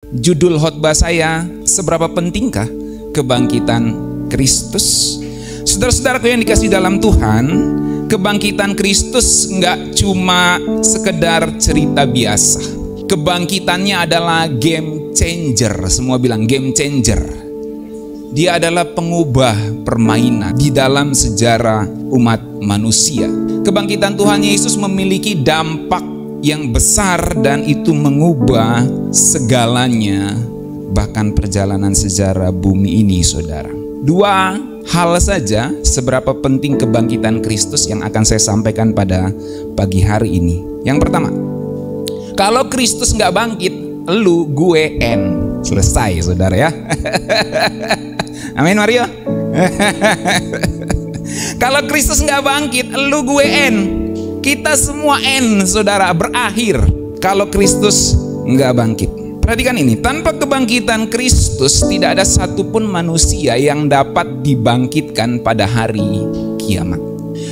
Judul khotbah saya, seberapa pentingkah kebangkitan Kristus? Saudara-saudaraku yang dikasih dalam Tuhan, kebangkitan Kristus nggak cuma sekedar cerita biasa. Kebangkitannya adalah game changer. Semua bilang game changer. Dia adalah pengubah permainan di dalam sejarah umat manusia. Kebangkitan Tuhan Yesus memiliki dampak yang besar dan itu mengubah segalanya, bahkan perjalanan sejarah bumi ini, saudara. Dua hal saja seberapa penting kebangkitan Kristus yang akan saya sampaikan pada pagi hari ini. Yang pertama, kalau Kristus nggak bangkit, lu, gue, N. Selesai, saudara ya. Amin, Mario. Kalau Kristus nggak bangkit, lu, gue, N. Kita semua N, saudara, berakhir kalau Kristus nggak bangkit. Perhatikan ini, tanpa kebangkitan Kristus tidak ada satupun manusia yang dapat dibangkitkan pada hari kiamat.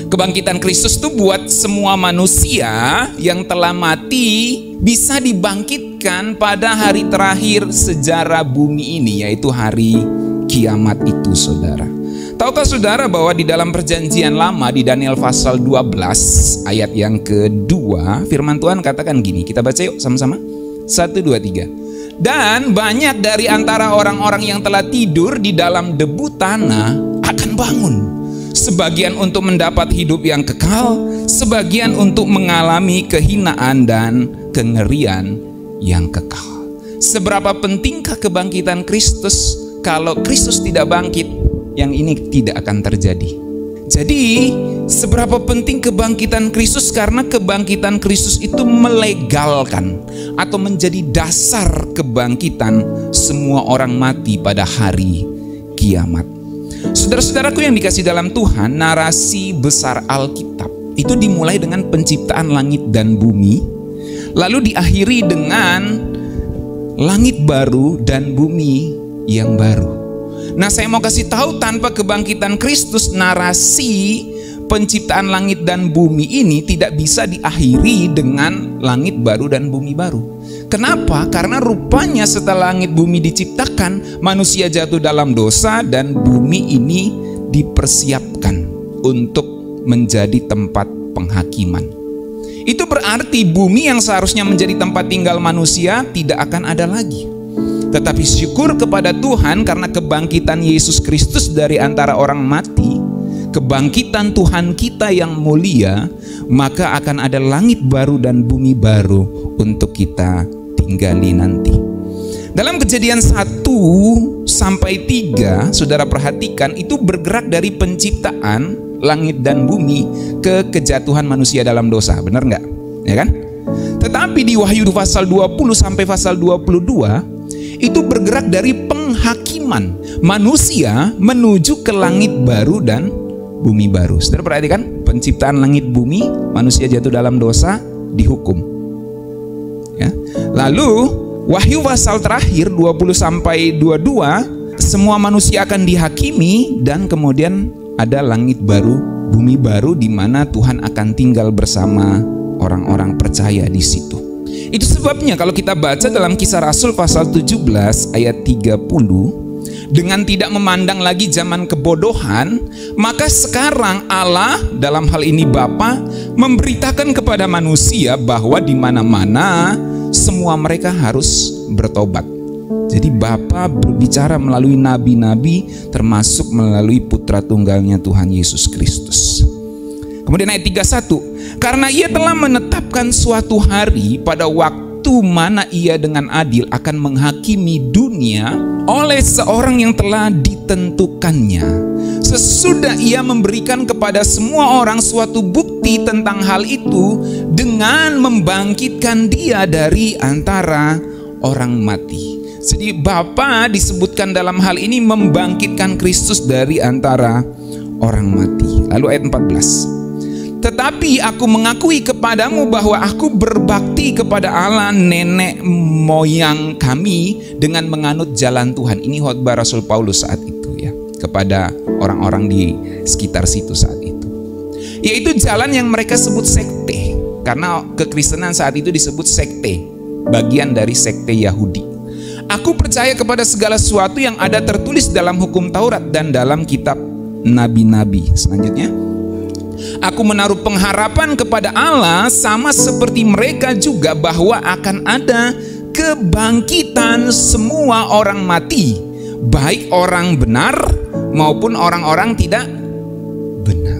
Kebangkitan Kristus itu buat semua manusia yang telah mati bisa dibangkitkan pada hari terakhir sejarah bumi ini, yaitu hari kiamat itu, saudara. Tahukah saudara bahwa di dalam perjanjian lama di Daniel pasal 12 ayat yang kedua, firman Tuhan katakan gini, kita baca yuk sama-sama. 1, 2, 3. Dan banyak dari antara orang-orang yang telah tidur di dalam debu tanah akan bangun. Sebagian untuk mendapat hidup yang kekal, sebagian untuk mengalami kehinaan dan kengerian yang kekal. Seberapa pentingkah kebangkitan Kristus? Kalau Kristus tidak bangkit, yang ini tidak akan terjadi. Jadi, seberapa penting kebangkitan Kristus? Karena kebangkitan Kristus itu melegalkan atau menjadi dasar kebangkitan semua orang mati pada hari kiamat. Saudara-saudaraku yang dikasih dalam Tuhan, narasi besar Alkitab itu dimulai dengan penciptaan langit dan bumi, lalu diakhiri dengan langit baru dan bumi yang baru. Nah, saya mau kasih tahu, tanpa kebangkitan Kristus, narasi penciptaan langit dan bumi ini tidak bisa diakhiri dengan langit baru dan bumi baru. Kenapa? Karena rupanya setelah langit bumi diciptakan, manusia jatuh dalam dosa dan bumi ini dipersiapkan untuk menjadi tempat penghakiman. Itu berarti bumi yang seharusnya menjadi tempat tinggal manusia tidak akan ada lagi. Tetapi syukur kepada Tuhan karena kebangkitan Yesus Kristus dari antara orang mati, kebangkitan Tuhan kita yang mulia, maka akan ada langit baru dan bumi baru untuk kita tinggali nanti. Dalam Kejadian 1 sampai 3, saudara perhatikan, itu bergerak dari penciptaan langit dan bumi ke kejatuhan manusia dalam dosa, benar nggak? Ya kan? Tetapi di Wahyu pasal 20 sampai pasal 22 itu bergerak dari penghakiman manusia menuju ke langit baru dan bumi baru. Saudara perhatikan, penciptaan langit bumi, manusia jatuh dalam dosa, dihukum. Ya. Lalu Wahyu pasal terakhir 20 sampai 22, semua manusia akan dihakimi dan kemudian ada langit baru, bumi baru di mana Tuhan akan tinggal bersama orang-orang percaya di situ. Itu sebabnya kalau kita baca dalam Kisah Rasul pasal 17 ayat 30, dengan tidak memandang lagi zaman kebodohan, maka sekarang Allah, dalam hal ini Bapa, memberitakan kepada manusia bahwa di mana-mana semua mereka harus bertobat. Jadi Bapa berbicara melalui nabi-nabi, termasuk melalui putra tunggalnya Tuhan Yesus Kristus. Kemudian ayat 31, karena ia telah menetapkan suatu hari pada waktu mana ia dengan adil akan menghakimi dunia oleh seorang yang telah ditentukannya. Sesudah ia memberikan kepada semua orang suatu bukti tentang hal itu dengan membangkitkan dia dari antara orang mati. Jadi Bapa disebutkan dalam hal ini membangkitkan Kristus dari antara orang mati. Lalu ayat 14, tetapi aku mengakui kepadamu bahwa aku berbakti kepada Allah nenek moyang kami dengan menganut jalan Tuhan. Ini khotbah Rasul Paulus saat itu ya, kepada orang-orang di sekitar situ saat itu. Yaitu jalan yang mereka sebut sekte. Karena kekristenan saat itu disebut sekte, bagian dari sekte Yahudi. Aku percaya kepada segala sesuatu yang ada tertulis dalam hukum Taurat dan dalam kitab nabi-nabi. Selanjutnya, aku menaruh pengharapan kepada Allah sama seperti mereka juga bahwa akan ada kebangkitan semua orang mati, baik orang benar maupun orang-orang tidak benar.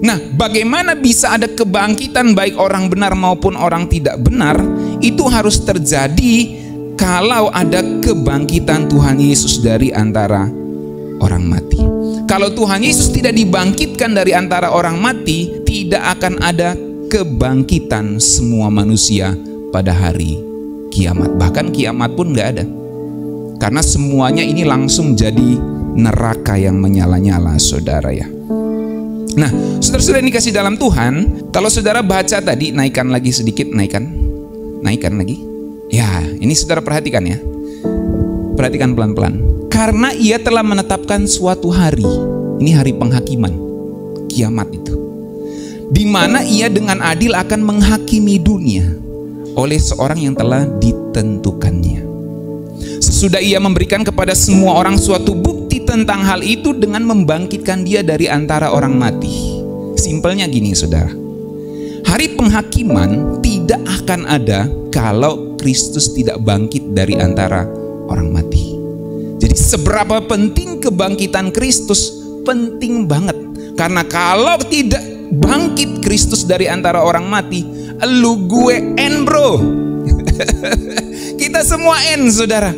Nah, bagaimana bisa ada kebangkitan baik orang benar maupun orang tidak benar? Itu harus terjadi kalau ada kebangkitan Tuhan Yesus dari antara orang mati. Kalau Tuhan Yesus tidak dibangkitkan dari antara orang mati, tidak akan ada kebangkitan semua manusia pada hari kiamat. Bahkan kiamat pun nggak ada, karena semuanya ini langsung jadi neraka yang menyala-nyala, saudara ya. Nah, saudara-saudara yang dikasih dalam Tuhan, kalau saudara baca tadi, naikkan lagi sedikit, naikkan lagi. Ya, ini saudara perhatikan ya. Perhatikan pelan-pelan. Karena ia telah menetapkan suatu hari, ini hari penghakiman, kiamat itu, di mana ia dengan adil akan menghakimi dunia oleh seorang yang telah ditentukannya. Sesudah ia memberikan kepada semua orang suatu bukti tentang hal itu dengan membangkitkan dia dari antara orang mati. Simpelnya gini, saudara. Hari penghakiman tidak akan ada kalau Kristus tidak bangkit dari antara orang mati. Jadi seberapa penting kebangkitan Kristus? Penting banget. Karena kalau tidak bangkit Kristus dari antara orang mati, lu gue bro. Kita semua saudara.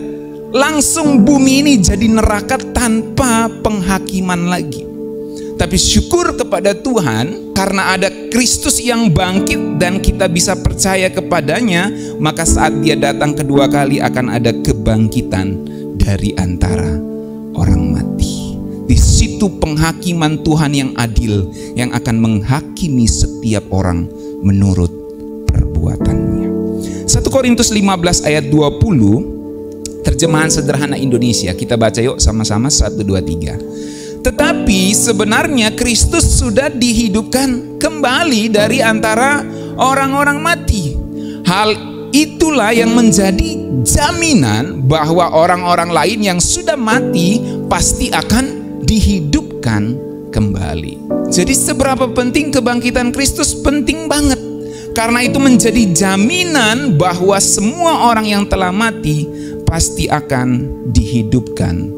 Langsung bumi ini jadi neraka tanpa penghakiman lagi. Tapi syukur kepada Tuhan, karena ada Kristus yang bangkit dan kita bisa percaya kepadanya, maka saat dia datang kedua kali akan ada kebangkitan dari antara orang mati. Di situ penghakiman Tuhan yang adil, yang akan menghakimi setiap orang menurut perbuatannya. 1 Korintus 15 ayat 20, terjemahan sederhana Indonesia. Kita baca yuk sama-sama, 1, 2, 3. Tetapi sebenarnya Kristus sudah dihidupkan kembali dari antara orang-orang mati. Hal itulah yang menjadi jaminan bahwa orang-orang lain yang sudah mati pasti akan dihidupkan kembali. Jadi seberapa penting kebangkitan Kristus? Penting banget. Karena itu menjadi jaminan bahwa semua orang yang telah mati pasti akan dihidupkan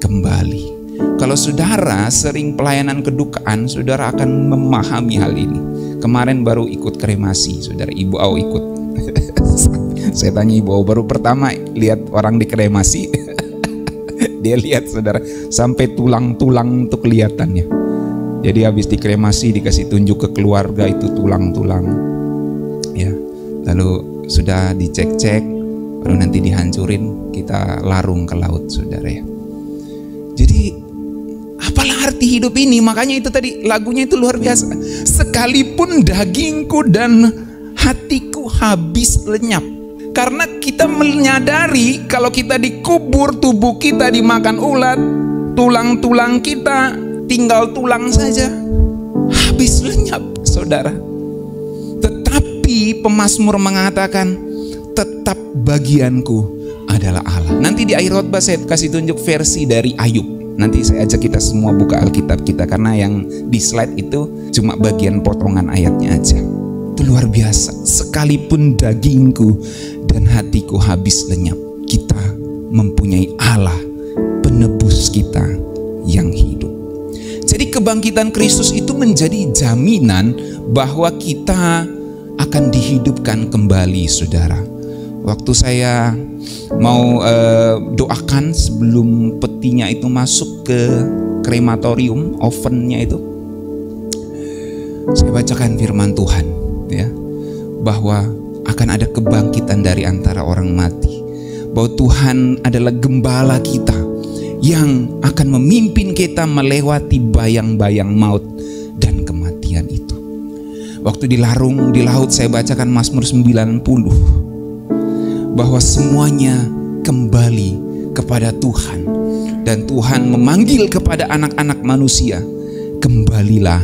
kembali. Kalau saudara sering pelayanan kedukaan, saudara akan memahami hal ini. Kemarin baru ikut kremasi, saudara. Ibu Au ikut. Saya tanya Ibu Au, baru pertama lihat orang dikremasi. Dia lihat, saudara, sampai tulang-tulang itu kelihatannya. Jadi habis dikremasi dikasih tunjuk ke keluarga itu tulang-tulang. Ya, lalu sudah dicek-cek, baru nanti dihancurin, kita larung ke laut, saudara ya. Jadi apalah arti hidup ini? Makanya itu tadi lagunya itu luar biasa. Sekalipun dagingku dan hatiku habis lenyap. Karena kita menyadari kalau kita dikubur, tubuh kita dimakan ulat, tulang-tulang kita tinggal tulang saja, habis lenyap, saudara. Tetapi pemazmur mengatakan, tetap bagianku adalah Allah. Nanti di akhir khotbah saya kasih tunjuk versi dari Ayub. Nanti saya ajak kita semua buka Alkitab kita, karena yang di slide itu cuma bagian potongan ayatnya aja. Itu luar biasa. Sekalipun dagingku dan hatiku habis lenyap, kita mempunyai Allah penebus kita yang hidup. Jadi kebangkitan Kristus itu menjadi jaminan bahwa kita akan dihidupkan kembali, saudara. Waktu saya mau doakan sebelum petinya itu masuk ke krematorium, ovennya itu, saya bacakan firman Tuhan ya, bahwa akan ada kebangkitan dari antara orang mati, bahwa Tuhan adalah gembala kita yang akan memimpin kita melewati bayang-bayang maut dan kematian itu. Waktu dilarung di laut, saya bacakan Mazmur 90, bahwa semuanya kembali kepada Tuhan, dan Tuhan memanggil kepada anak-anak manusia, kembalilah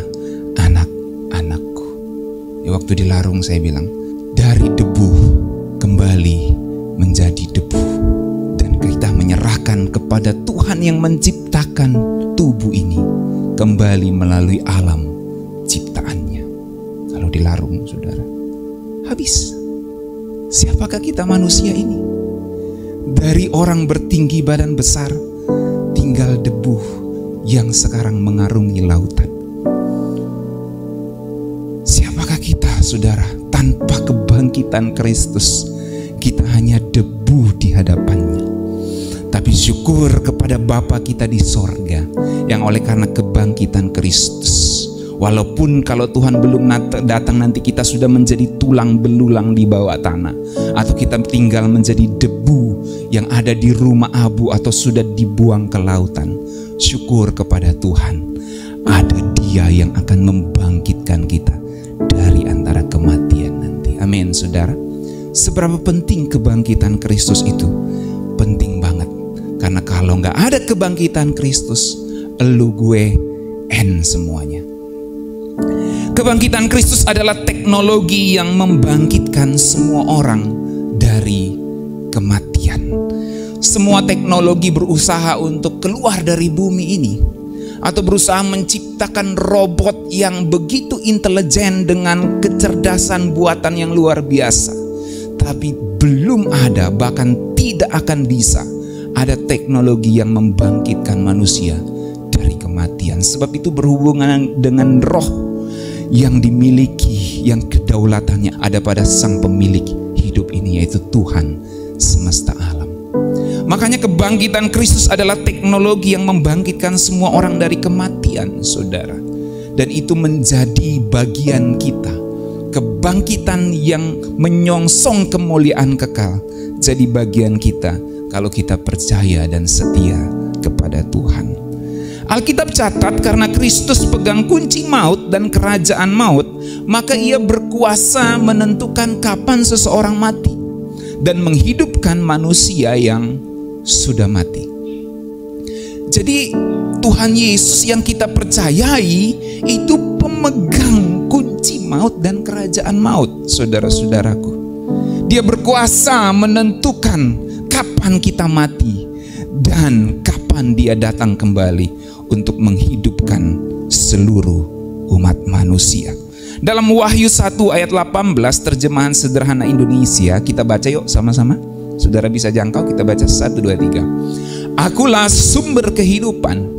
anak-anakku. Ya, waktu dilarung saya bilang, dari debu kembali menjadi debu. kepada Tuhan yang menciptakan tubuh ini kembali melalui alam ciptaannya. Kalau dilarung, saudara, habis. Siapakah kita manusia ini? Dari orang bertinggi badan besar, tinggal debu yang sekarang mengarungi lautan. Siapakah kita, saudara? Tanpa kebangkitan Kristus, kita hanya debu di hadapannya. Tapi syukur kepada Bapa kita di sorga, yang oleh karena kebangkitan Kristus, walaupun kalau Tuhan belum datang nanti kita sudah menjadi tulang belulang di bawah tanah, atau kita tinggal menjadi debu yang ada di rumah abu atau sudah dibuang ke lautan. Syukur kepada Tuhan, ada Dia yang akan membangkitkan kita dari antara kematian nanti. Amin, saudara. Seberapa penting kebangkitan Kristus itu? Penting banget. Karena kalau nggak ada kebangkitan Kristus, elu gue semuanya. Kebangkitan Kristus adalah teknologi yang membangkitkan semua orang dari kematian. Semua teknologi berusaha untuk keluar dari bumi ini, atau berusaha menciptakan robot yang begitu intelijen dengan kecerdasan buatan yang luar biasa. Tapi belum ada, bahkan tidak akan bisa ada teknologi yang membangkitkan manusia dari kematian. Sebab itu berhubungan dengan roh yang dimiliki, yang kedaulatannya ada pada sang pemilik hidup ini, yaitu Tuhan semesta alam. Makanya kebangkitan Kristus adalah teknologi yang membangkitkan semua orang dari kematian, saudara. Dan itu menjadi bagian kita. Kebangkitan yang menyongsong kemuliaan kekal jadi bagian kita kalau kita percaya dan setia kepada Tuhan. Alkitab catat, karena Kristus pegang kunci maut dan kerajaan maut, maka Ia berkuasa menentukan kapan seseorang mati dan menghidupkan manusia yang sudah mati. Jadi Tuhan Yesus yang kita percayai itu pemegang kunci maut dan kerajaan maut, saudara-saudaraku. Dia berkuasa menentukan kapan kita mati dan kapan Dia datang kembali untuk menghidupkan seluruh umat manusia. Dalam Wahyu 1 ayat 18 terjemahan sederhana Indonesia, kita baca yuk sama-sama. Saudara bisa jangkau, kita baca 1, 2, 3. Akulah sumber kehidupan.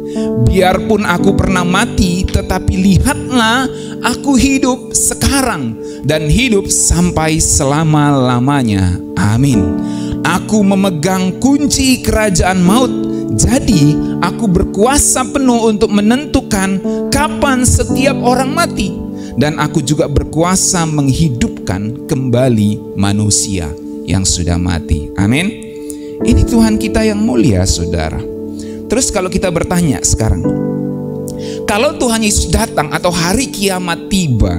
Biarpun aku pernah mati, tetapi lihatlah aku hidup sekarang dan hidup sampai selama-lamanya. Amin. Aku memegang kunci kerajaan maut. Jadi aku berkuasa penuh untuk menentukan kapan setiap orang mati. Dan aku juga berkuasa menghidupkan kembali manusia yang sudah mati. Amin. Ini Tuhan kita yang mulia, saudara. Terus kalau kita bertanya sekarang, kalau Tuhan Yesus datang atau hari kiamat tiba,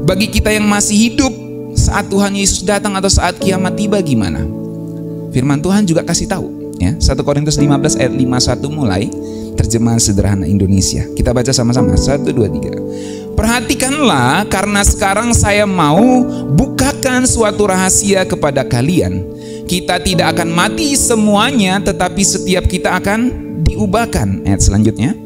bagi kita yang masih hidup saat Tuhan Yesus datang atau saat kiamat tiba gimana? Firman Tuhan juga kasih tahu, ya. 1 Korintus 15 ayat 51 mulai, terjemahan sederhana Indonesia. Kita baca sama-sama, 1, 2, 3. Perhatikanlah, karena sekarang saya mau bukakan suatu rahasia kepada kalian. Kita tidak akan mati semuanya, tetapi setiap kita akan diubahkan. Ayat selanjutnya.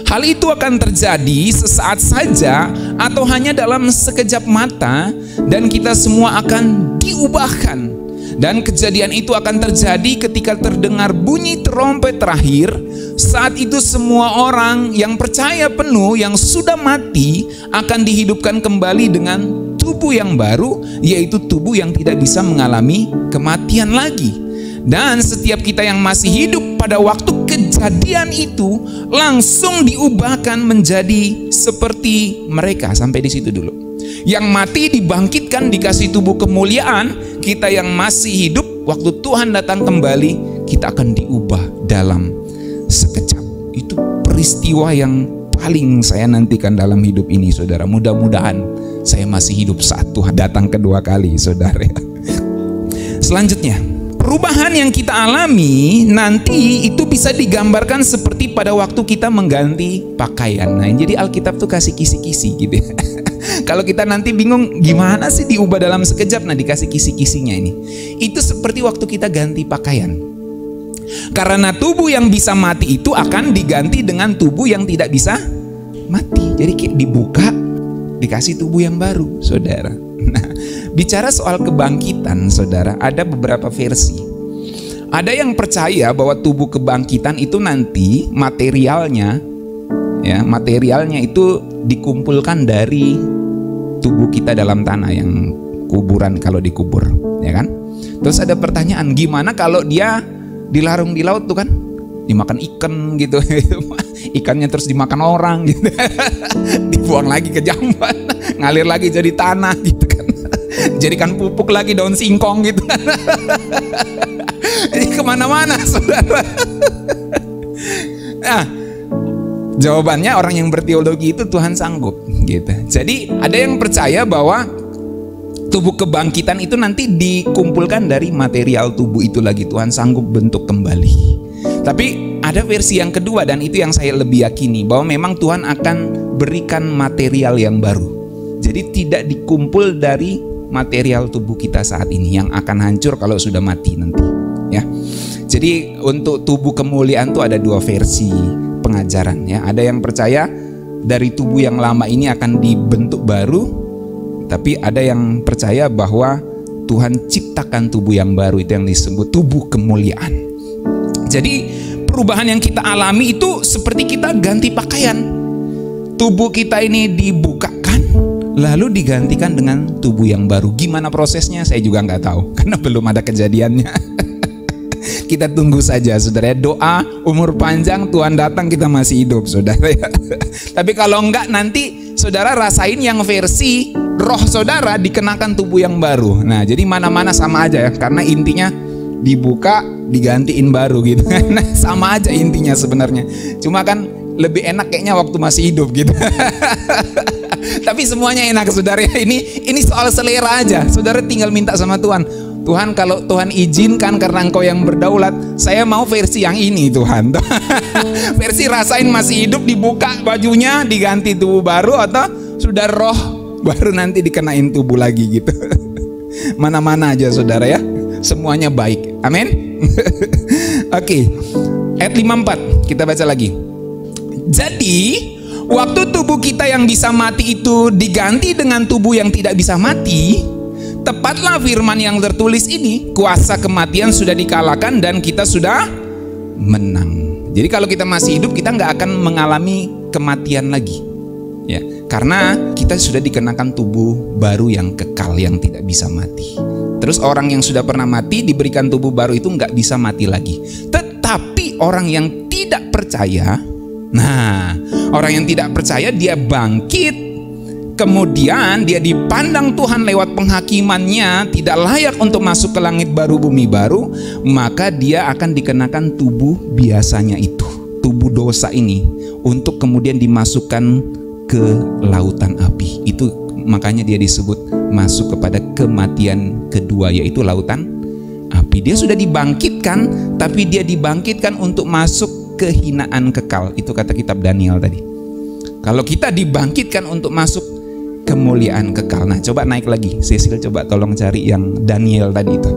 Hal itu akan terjadi sesaat saja atau hanya dalam sekejap mata, dan kita semua akan diubahkan. Dan kejadian itu akan terjadi ketika terdengar bunyi trompet terakhir. Saat itu semua orang yang percaya penuh yang sudah mati akan dihidupkan kembali dengan tubuh yang baru, yaitu tubuh yang tidak bisa mengalami kematian lagi. Dan setiap kita yang masih hidup pada waktu kejadian itu langsung diubahkan menjadi seperti mereka. Sampai di situ dulu. Yang mati dibangkitkan, dikasih tubuh kemuliaan. Kita yang masih hidup, waktu Tuhan datang kembali, kita akan diubah dalam sekejap. Itu peristiwa yang paling saya nantikan dalam hidup ini, saudara. Mudah-mudahan saya masih hidup saat Tuhan datang kedua kali, saudara. Selanjutnya, perubahan yang kita alami nanti itu bisa digambarkan seperti pada waktu kita mengganti pakaian. Nah, jadi Alkitab tuh kasih kisi-kisi gitu ya. Kalau kita nanti bingung gimana sih diubah dalam sekejap, nah dikasih kisi-kisinya ini. Itu seperti waktu kita ganti pakaian. Karena tubuh yang bisa mati itu akan diganti dengan tubuh yang tidak bisa mati. Jadi kayak dibuka, dikasih tubuh yang baru, saudara. Nah, bicara soal kebangkitan, saudara, ada beberapa versi. Ada yang percaya bahwa tubuh kebangkitan itu nanti materialnya itu dikumpulkan dari tubuh kita dalam tanah yang kuburan kalau dikubur, ya kan? Terus ada pertanyaan, gimana kalau dia dilarung di laut tuh kan? Dimakan ikan gitu. Ikannya terus dimakan orang gitu. Dibuang lagi ke jamban, ngalir lagi jadi tanah gitu kan. Jadikan pupuk lagi daun singkong gitu. Jadi kemana-mana, saudara. Nah, jawabannya orang yang berteologi itu Tuhan sanggup gitu. Jadi ada yang percaya bahwa tubuh kebangkitan itu nanti dikumpulkan dari material tubuh itu lagi, Tuhan sanggup bentuk kembali. Tapi ada versi yang kedua, dan itu yang saya lebih yakini, bahwa memang Tuhan akan berikan material yang baru. Jadi tidak dikumpul dari material tubuh kita saat ini yang akan hancur kalau sudah mati nanti, ya. Jadi untuk tubuh kemuliaan tuh ada dua versi pengajaran, ya. Ada yang percaya dari tubuh yang lama ini akan dibentuk baru, tapi ada yang percaya bahwa Tuhan ciptakan tubuh yang baru, itu yang disebut tubuh kemuliaan. Jadi perubahan yang kita alami itu seperti kita ganti pakaian. Tubuh kita ini dibukakan, lalu digantikan dengan tubuh yang baru. Gimana prosesnya saya juga nggak tahu, karena belum ada kejadiannya. Kita tunggu saja, saudara. Doa umur panjang, Tuhan datang kita masih hidup, saudara. Tapi kalau enggak, nanti saudara rasain yang versi roh saudara dikenakan tubuh yang baru. Nah, jadi mana-mana sama aja ya, karena intinya dibuka digantiin baru gitu. Nah, sama aja intinya sebenarnya. Cuma kan lebih enak kayaknya waktu masih hidup gitu. Tapi semuanya enak, saudara. Ini soal selera aja. Saudara tinggal minta sama Tuhan. Tuhan, kalau Tuhan izinkan karena Engkau yang berdaulat, saya mau versi yang ini, Tuhan. Versi rasain masih hidup, dibuka bajunya, diganti tubuh baru, atau sudah roh baru nanti dikenain tubuh lagi gitu. Mana-mana aja, saudara ya. Semuanya baik. Amin. Oke. Ayat 54 kita baca lagi. Jadi waktu tubuh kita yang bisa mati itu diganti dengan tubuh yang tidak bisa mati, tepatlah firman yang tertulis ini, kuasa kematian sudah dikalahkan dan kita sudah menang. Jadi kalau kita masih hidup, kita nggak akan mengalami kematian lagi, ya, karena kita sudah dikenakan tubuh baru yang kekal, yang tidak bisa mati. Terus orang yang sudah pernah mati diberikan tubuh baru itu nggak bisa mati lagi. Tetapi orang yang tidak percaya, nah, orang yang tidak percaya dia bangkit, kemudian dia dipandang Tuhan lewat penghakimannya tidak layak untuk masuk ke langit baru bumi baru, maka dia akan dikenakan tubuh biasanya itu, tubuh dosa ini, untuk kemudian dimasukkan ke lautan api. Itu makanya dia disebut masuk kepada kematian kedua, yaitu lautan api. Dia sudah dibangkitkan, tapi dia dibangkitkan untuk masuk kehinaan kekal. Itu kata kitab Daniel tadi. Kalau kita dibangkitkan untuk masuk kemuliaan kekal. Nah, coba naik lagi. Cecil coba tolong cari yang Daniel tadi itu.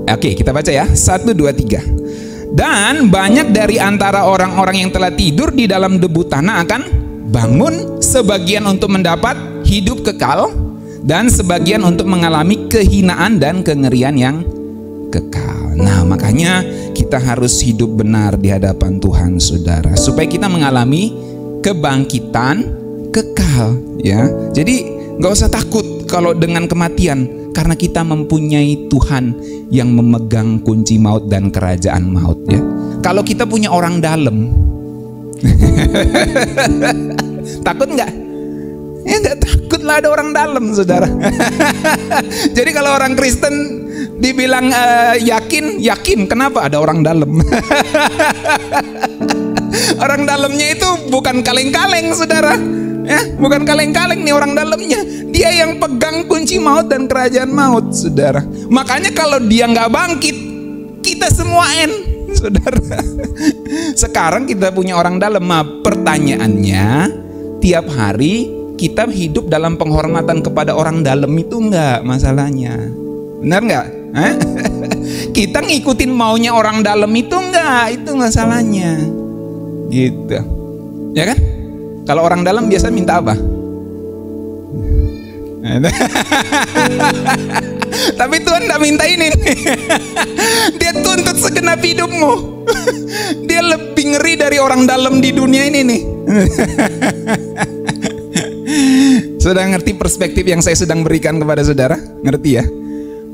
Oke, kita baca ya. 1, 2, 3. Dan banyak dari antara orang-orang yang telah tidur di dalam debu tanah akan bangun, sebagian untuk mendapat hidup kekal, dan sebagian untuk mengalami kehinaan dan kengerian yang kekal. Nah, makanya kita harus hidup benar di hadapan Tuhan, saudara, supaya kita mengalami kebangkitan kekal, ya. Jadi nggak usah takut kalau dengan kematian, karena kita mempunyai Tuhan yang memegang kunci maut dan kerajaan maut, ya. Kalau kita punya orang dalam, takut nggak? Ya nggak takut lah, ada orang dalam, saudara. Jadi kalau orang Kristen dibilang yakin, kenapa? Ada orang dalam. Orang dalamnya itu bukan kaleng-kaleng, saudara. Ya, bukan kaleng-kaleng nih orang dalamnya. Dia yang pegang kunci maut dan kerajaan maut, saudara. Makanya kalau dia nggak bangkit, kita semua saudara. Sekarang kita punya orang dalam. Pertanyaannya, tiap hari kita hidup dalam penghormatan kepada orang dalam itu enggak masalahnya. Benar enggak? Kita ngikutin maunya orang dalam itu enggak salahnya. Gitu. Ya kan? Kalau orang dalam biasa minta apa? Tapi Tuhan enggak minta ini. Dia tuntut segenap hidupmu. Dia lebih ngeri dari orang dalam di dunia ini nih. Sudah ngerti perspektif yang saya sedang berikan kepada saudara? Ngerti ya?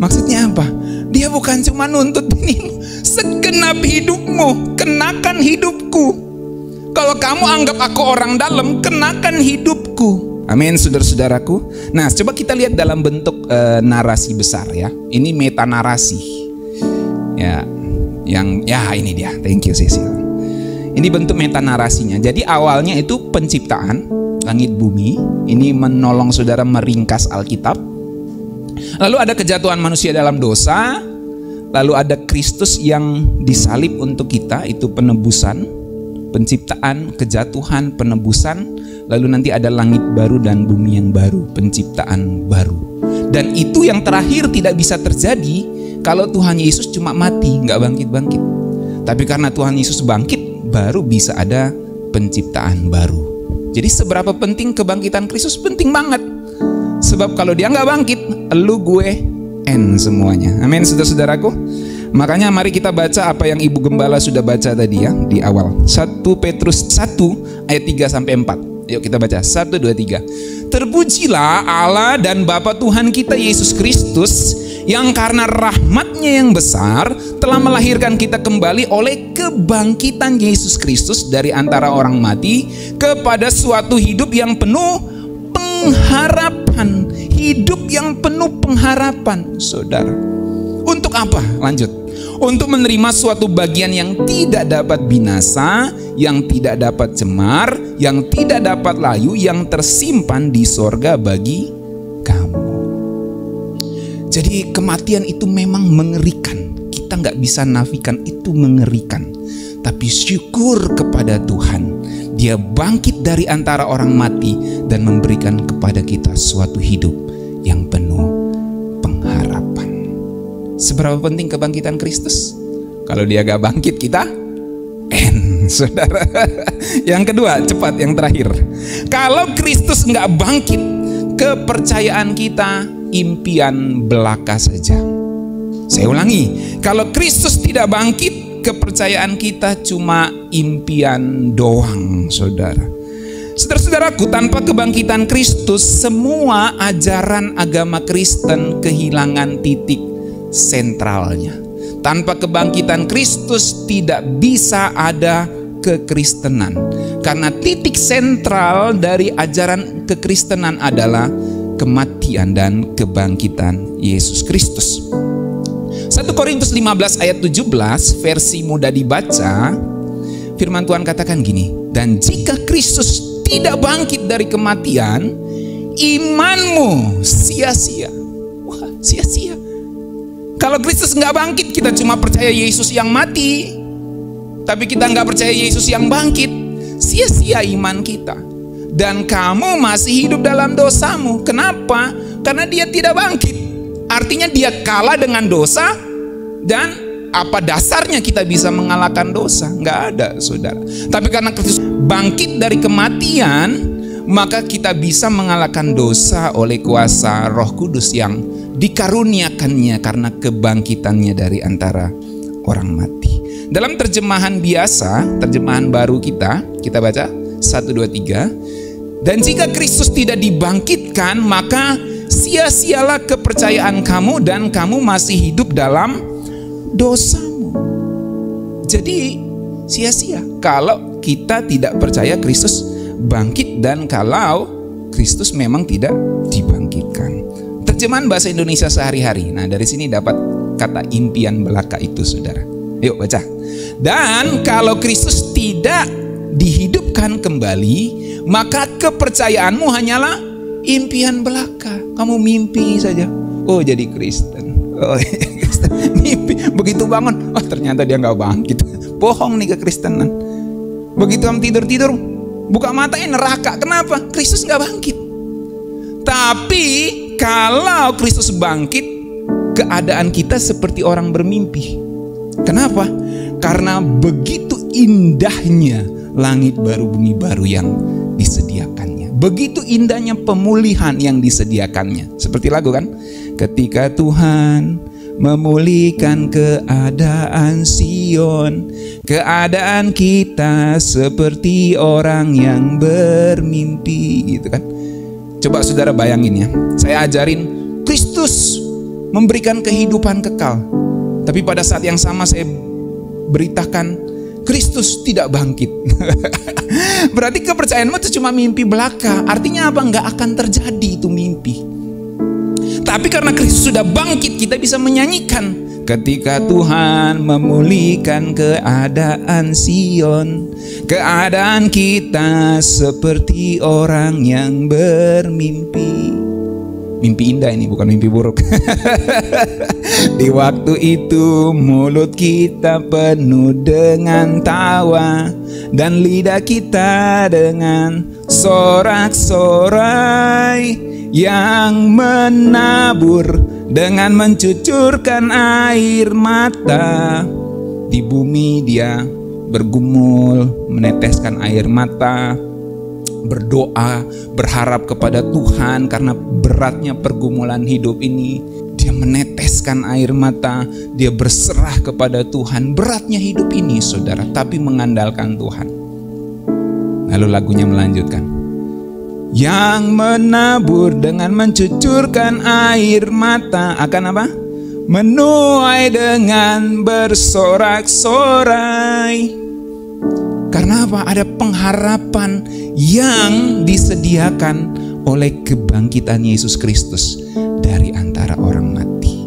Maksudnya apa? Dia bukan cuma nuntut ini, segenap hidupmu, kenakan hidupku. Kalau kamu anggap aku orang dalam, kenakan hidupku. Amin, saudara-saudaraku. Nah, coba kita lihat dalam bentuk narasi besar ya. Ini meta narasi. Ya, ini dia. Thank you Cecil. Ini bentuk meta narasinya. Jadi awalnya itu penciptaan langit bumi. Ini menolong saudara meringkas Alkitab. Lalu ada kejatuhan manusia dalam dosa. Lalu ada Kristus yang disalib untuk kita. Itu penebusan, penciptaan, kejatuhan, penebusan. Lalu nanti ada langit baru dan bumi yang baru, penciptaan baru. Dan itu yang terakhir tidak bisa terjadi kalau Tuhan Yesus cuma mati, nggak bangkit-bangkit. Tapi karena Tuhan Yesus bangkit, baru bisa ada penciptaan baru. Jadi seberapa penting kebangkitan Kristus? Penting banget. Sebab kalau dia nggak bangkit, elu gue end semuanya. Amin, saudara-saudaraku. Makanya mari kita baca apa yang Ibu Gembala sudah baca tadi ya di awal. 1 Petrus 1 ayat 3 sampai 4. Yuk kita baca 1, 2, 3. Terpujilah Allah dan Bapa Tuhan kita Yesus Kristus, yang karena rahmat-Nya yang besar telah melahirkan kita kembali oleh kebangkitan Yesus Kristus dari antara orang mati kepada suatu hidup yang penuh pengharapan. Hidup yang penuh pengharapan, saudara. Untuk apa? Lanjut. Untuk menerima suatu bagian yang tidak dapat binasa, yang tidak dapat cemar, yang tidak dapat layu, yang tersimpan di sorga bagi kamu. Jadi kematian itu memang mengerikan. Kita nggak bisa nafikan itu mengerikan. Tapi syukur kepada Tuhan, Dia bangkit dari antara orang mati dan memberikan kepada kita suatu hidup yang penuh pengharapan. Seberapa penting kebangkitan Kristus? Kalau Dia gak bangkit, kita saudara. Yang kedua, cepat, yang terakhir. Kalau Kristus gak bangkit, kepercayaan kita impian belaka saja. Saya ulangi, kalau Kristus tidak bangkit, kepercayaan kita cuma impian doang, saudara. Saudara-saudaraku, tanpa kebangkitan Kristus, semua ajaran agama Kristen kehilangan titik sentralnya. Tanpa kebangkitan Kristus tidak bisa ada kekristenan. Karena titik sentral dari ajaran kekristenan adalah kematian dan kebangkitan Yesus Kristus. 1 Korintus 15 ayat 17 versi mudah dibaca, firman Tuhan katakan gini, dan jika Kristus tidak bangkit dari kematian, imanmu sia-sia. Wah, sia-sia. Kalau Kristus nggak bangkit, kita cuma percaya Yesus yang mati, tapi kita nggak percaya Yesus yang bangkit, sia-sia iman kita. Dan kamu masih hidup dalam dosamu. Kenapa? Karena Dia tidak bangkit. Artinya Dia kalah dengan dosa. Dan apa dasarnya kita bisa mengalahkan dosa? Nggak ada, saudara. Tapi karena Kristus bangkit dari kematian, maka kita bisa mengalahkan dosa oleh kuasa Roh Kudus yang dikaruniakannya karena kebangkitannya dari antara orang mati. Dalam terjemahan biasa, terjemahan baru kita baca 1, 2, 3. Dan jika Kristus tidak dibangkitkan, maka sia-sialah kepercayaan kamu dan kamu masih hidup dalam dosamu. Jadi sia-sia kalau kita tidak percaya Kristus bangkit dan kalau Kristus memang tidak dibangkitkan. Terjemahan bahasa Indonesia sehari-hari. Nah, dari sini dapat kata impian belaka itu, saudara. Yuk baca. Dan kalau Kristus tidak dihidupkan kembali, maka kepercayaanmu hanyalah impian belaka. Kamu mimpi saja. Oh, jadi Kristen. Oh, mimpi, begitu bangun, oh ternyata dia nggak bangkit. Bohong nih kekristenan. Begitu kamu tidur-tidur, buka matanya neraka. Kenapa? Kristus nggak bangkit. Tapi kalau Kristus bangkit, keadaan kita seperti orang bermimpi. Kenapa? Karena begitu indahnya langit baru bumi baru yang disediakannya. Begitu indahnya pemulihan yang disediakannya. Seperti lagu kan? Ketika Tuhan memulihkan keadaan Sion, keadaan kita seperti orang yang bermimpi, gitu kan. Coba saudara bayangin ya, saya ajarin Kristus memberikan kehidupan kekal, tapi pada saat yang sama saya beritakan Kristus tidak bangkit. Berarti kepercayaanmu itu cuma mimpi belaka. Artinya apa? Nggak akan terjadi itu mimpi. Tapi karena Kristus sudah bangkit, kita bisa menyanyikan, ketika Tuhan memulihkan keadaan Sion, keadaan kita seperti orang yang bermimpi. Mimpi indah ini, bukan mimpi buruk. Di waktu itu mulut kita penuh dengan tawa, dan lidah kita dengan sorak-sorai yang menabur dengan mencucurkan air mata. Di bumi dia bergumul, meneteskan air mata, berdoa, berharap kepada Tuhan karena beratnya pergumulan hidup ini. Dia meneteskan air mata, dia berserah kepada Tuhan. Beratnya hidup ini saudara, tapi mengandalkan Tuhan. Lalu lagunya melanjutkan, yang menabur dengan mencucurkan air mata akan apa? Menuai dengan bersorak-sorai. Karena apa? Ada pengharapan yang disediakan oleh kebangkitan Yesus Kristus dari antara orang mati.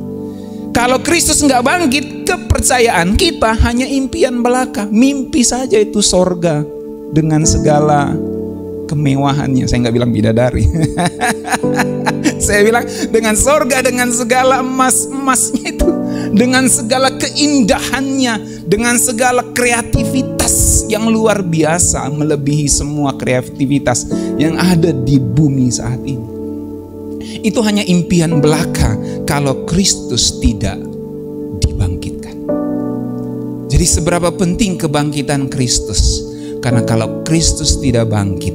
Kalau Kristus nggak bangkit, kepercayaan kita hanya impian belaka. Mimpi saja itu sorga dengan segala kemewahannya. Saya nggak bilang bidadari. Saya bilang dengan sorga, dengan segala emas-emasnya itu, dengan segala keindahannya, dengan segala kreativitas yang luar biasa, melebihi semua kreativitas yang ada di bumi saat ini. Itu hanya impian belaka kalau Kristus tidak dibangkitkan. Jadi seberapa penting kebangkitan Kristus? Karena kalau Kristus tidak bangkit,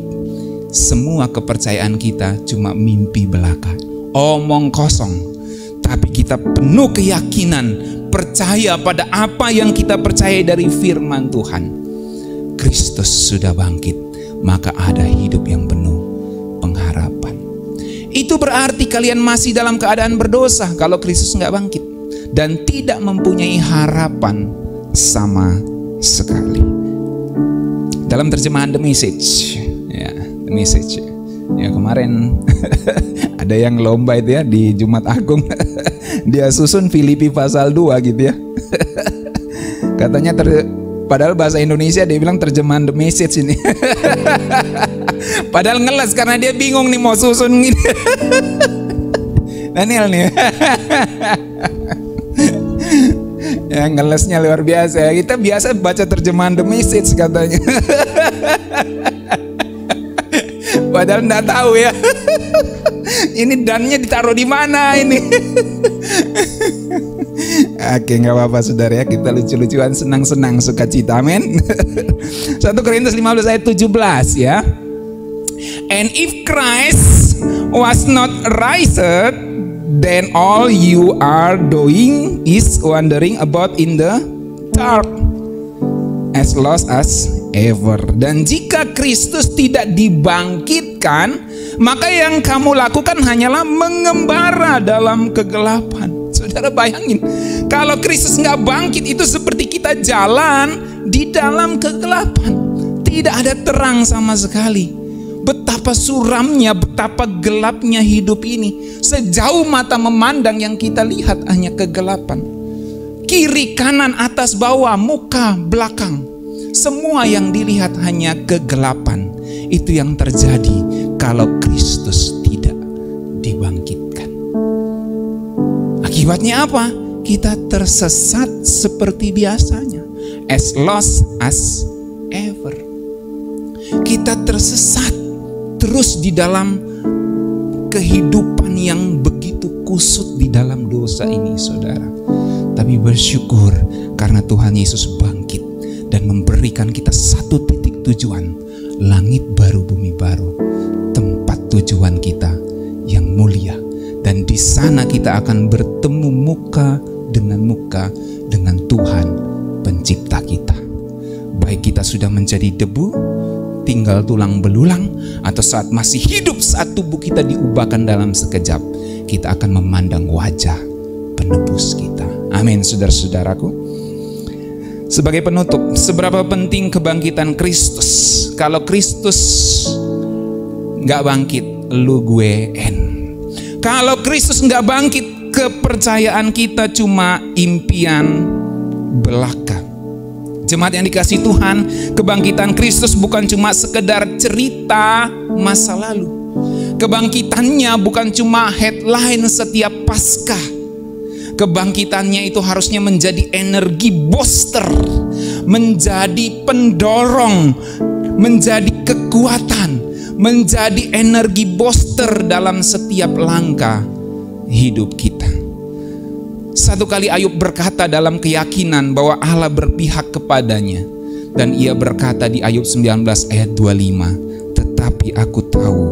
semua kepercayaan kita cuma mimpi belaka, omong kosong. Tapi kita penuh keyakinan, percaya pada apa yang kita percaya dari firman Tuhan. Kristus sudah bangkit, maka ada hidup yang penuh pengharapan. Itu berarti kalian masih dalam keadaan berdosa kalau Kristus nggak bangkit, dan tidak mempunyai harapan sama sekali. Dalam terjemahan The Message, ya, The Message, ya kemarin ada yang lomba itu ya di Jumat Agung. Dia susun Filipi pasal 2 gitu ya. Katanya padahal bahasa Indonesia dia bilang terjemahan The Message ini. Padahal ngeles karena dia bingung nih mau susun gini. Daniel nih. Ya ngelesnya luar biasa. Kita biasa baca terjemahan The Message katanya. Padahal enggak tahu ya. Ini dannya ditaruh di mana ini? Oke, nggak apa-apa saudara ya, kita lucu-lucuan, senang-senang, sukacita, amin. 1 Korintus 15 ayat 17 ya. And if Christ was not raised, then all you are doing is wandering about in the dark, as lost as ever. Dan jika Kristus tidak dibangkitkan, maka yang kamu lakukan hanyalah mengembara dalam kegelapan. Saudara bayangin, kalau Kristus nggak bangkit, itu seperti kita jalan di dalam kegelapan. Tidak ada terang sama sekali. Betapa suramnya, betapa gelapnya hidup ini. Sejauh mata memandang yang kita lihat hanya kegelapan. Kiri, kanan, atas, bawah, muka, belakang, semua yang dilihat hanya kegelapan. Itu yang terjadi kalau Kristus tidak dibangkitkan. Akibatnya apa? Kita tersesat seperti biasanya, as lost as ever. Kita tersesat terus di dalam kehidupan yang begitu kusut di dalam dosa ini, saudara. Tapi bersyukur karena Tuhan Yesus bangkit dan memberikan kita satu titik tujuan, langit baru, bumi baru, tempat tujuan kita yang mulia. Dan di sana kita akan bertemu muka dengan Tuhan pencipta kita. Baik kita sudah menjadi debu, tinggal tulang belulang, atau saat masih hidup, saat tubuh kita diubahkan dalam sekejap, kita akan memandang wajah penebus kita. Amin, saudara-saudaraku. Sebagai penutup, seberapa penting kebangkitan Kristus? Kalau Kristus nggak bangkit, lu gue N. Kalau Kristus nggak bangkit, kepercayaan kita cuma impian belaka. Jemaat yang dikasihi Tuhan, kebangkitan Kristus bukan cuma sekedar cerita masa lalu. Kebangkitannya bukan cuma headline setiap Paskah. Kebangkitannya itu harusnya menjadi energi booster, menjadi pendorong, menjadi kekuatan, menjadi energi booster dalam setiap langkah hidup kita. Satu kali Ayub berkata dalam keyakinan bahwa Allah berpihak kepadanya, dan ia berkata di Ayub 19 ayat 25, tetapi aku tahu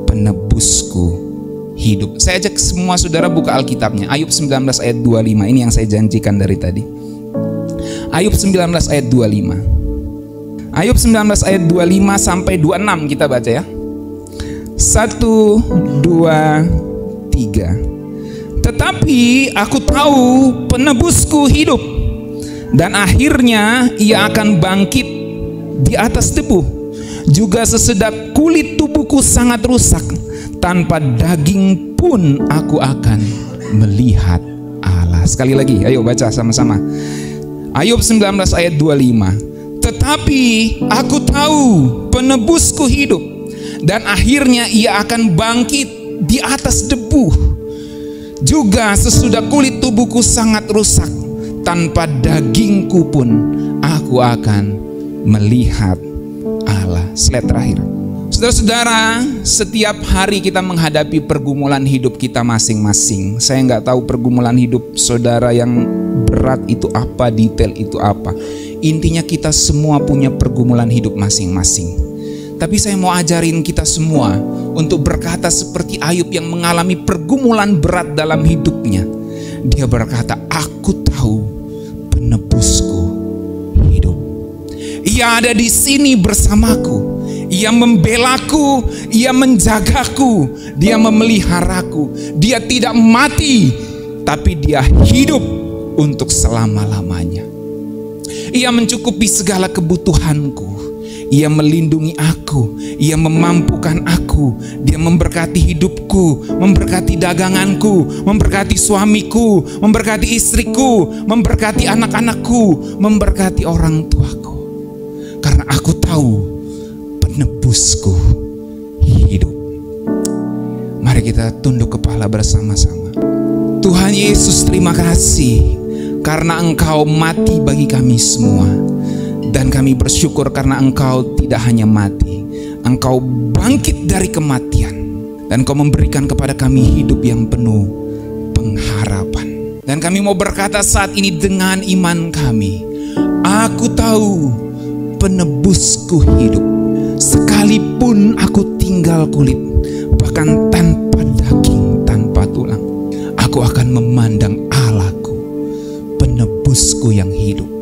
penebusku hidup. Saya ajak semua saudara buka Alkitabnya, Ayub 19 ayat 25. Ini yang saya janjikan dari tadi. Ayub 19 ayat 25. Ayub 19 ayat 25 sampai 26 kita baca ya. 1, 2, 3. Tetapi aku tahu penebusku hidup, dan akhirnya ia akan bangkit di atas debu. Juga sesedap kulit tubuhku sangat rusak, tanpa daging pun aku akan melihat Allah. Sekali lagi, ayo baca sama-sama. Ayub 19 ayat 25. Tetapi aku tahu penebusku hidup, dan akhirnya ia akan bangkit di atas debu. Juga sesudah kulit tubuhku sangat rusak, tanpa dagingku pun aku akan melihat Allah. Slide terakhir. Saudara-saudara, setiap hari kita menghadapi pergumulan hidup kita masing-masing. Saya nggak tahu pergumulan hidup saudara yang berat itu apa, detail itu apa. Intinya kita semua punya pergumulan hidup masing-masing. Tapi saya mau ajarin kita semua untuk berkata seperti Ayub yang mengalami pergumulan berat dalam hidupnya. Dia berkata, aku tahu penebusku hidup. Ia ada di sini bersamaku. Ia membelaku, ia menjagaku, dia memeliharaku. Dia tidak mati, tapi dia hidup untuk selama-lamanya. Ia mencukupi segala kebutuhanku. Ia melindungi aku, ia memampukan aku, dia memberkati hidupku, memberkati daganganku, memberkati suamiku, memberkati istriku, memberkati anak-anakku, memberkati orang tuaku. Karena aku tahu penebusku hidup. Mari kita tunduk kepala bersama-sama. Tuhan Yesus, terima kasih karena Engkau mati bagi kami semua. Dan kami bersyukur karena Engkau tidak hanya mati, Engkau bangkit dari kematian, dan Engkau memberikan kepada kami hidup yang penuh pengharapan. Dan kami mau berkata saat ini dengan iman kami, aku tahu penebusku hidup. Sekalipun aku tinggal kulit, bahkan tanpa daging, tanpa tulang, aku akan memandang Allahku, penebusku yang hidup.